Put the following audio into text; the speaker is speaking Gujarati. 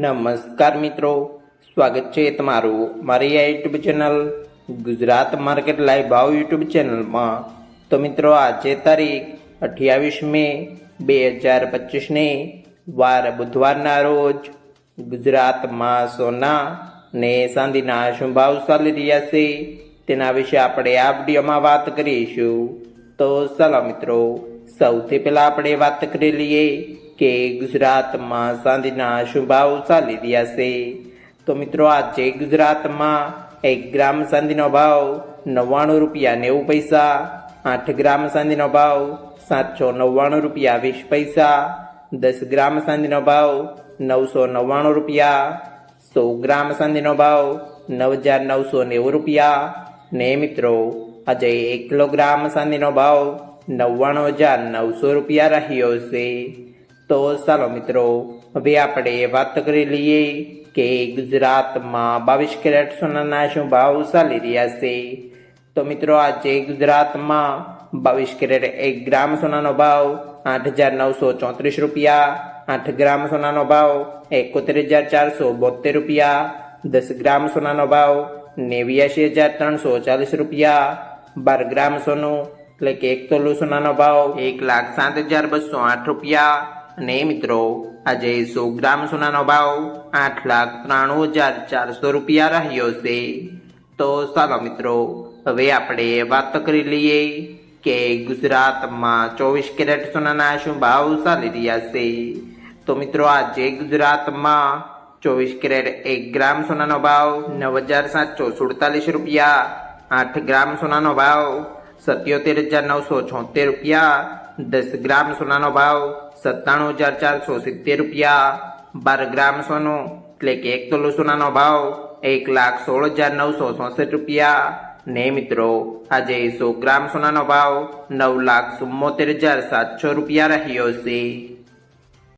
નમસ્કાર મિત્રો, સ્વાગત છે તમારું મારી આ YouTube channel Gujarat market live ભાવ યુટ્યુબ ચેનલમાં। તો મિત્રો, આજે તારીખ 28 મે 2025 વાર બુધવારના રોજ ગુજરાતમાં સોના ને ચાંદીના શું ભાવ ચાલી રહ્યા છે તેના વિશે આપણે આ વિડીયોમાં વાત કરીશું। તો ચાલો મિત્રો, સૌથી પહેલા આપણે વાત કરી લઈએ કે ગુજરાતમાં ચાંદીના શું ભાવ ચાલી રહ્યા છે। તો મિત્રો, આજે ગુજરાતમાં 1 ગ્રામ ચાંદીનો ભાવ 99 રૂપિયા 90 પૈસા, 8 ગ્રામ ચાંદીનો ભાવ 799 રૂપિયા 20 પૈસા, 10 ગ્રામ ચાંદીનો ભાવ 999 રૂપિયા, 100 ગ્રામ ચાંદીનો ભાવ 9990 રૂપિયા ને મિત્રો, આજે 1 કિલોગ્રામ ચાંદીનો ભાવ 99900 રૂપિયા રહ્યો છે। તો ચાલો મિત્રો, હવે આપણે વાત કરી લઈએ કે ગુજરાતમાં 22 કેરેટ સોનાના શું ભાવ ચાલી રહ્યા છે। તો મિત્રો, આજે ગુજરાતમાં 22 કેરેટ 1 ગ્રામ સોનાનો ભાવ 8934 રૂપિયા, 8 ગ્રામ સોનાનો ભાવ 71472 રૂપિયા, 10 ગ્રામ સોનાનો ભાવ 89340 રૂપિયા, 12 ગ્રામ સોનું એટલે કે 1 તોલું સોનાનો ભાવ 1,07,208 રૂપિયા અને મિત્રો, આજે 100 ગ્રામ સોનાનો ભાવ 8,93,400 રૂપિયા રહ્યો છે। તો ચાલો મિત્રો, હવે આપણે વાત કરી લઈએ કે ગુજરાતમાં 24 કેરેટ સોનાના શું ભાવ ચાલી રહ્યા છે। તો મિત્રો, આજે ગુજરાતમાં 24 કેરેટ 1 ગ્રામ સોનાનો ભાવ 9,747 રૂપિયા, 8 ગ્રામ સોનાનો ભાવ 77,976 રૂપિયા, 10 ગ્રામ સોનાનો ભાવ 97,470 રૂપિયા, 12 ગ્રામ સોનું એટલે કે 1 તોલું સોનાનો ભાવ 1,16,964 રૂપિયા ને મિત્રો, આજે 100 ગ્રામ સોનાનો ભાવ 9,74,700 રૂપિયા રહ્યો છે।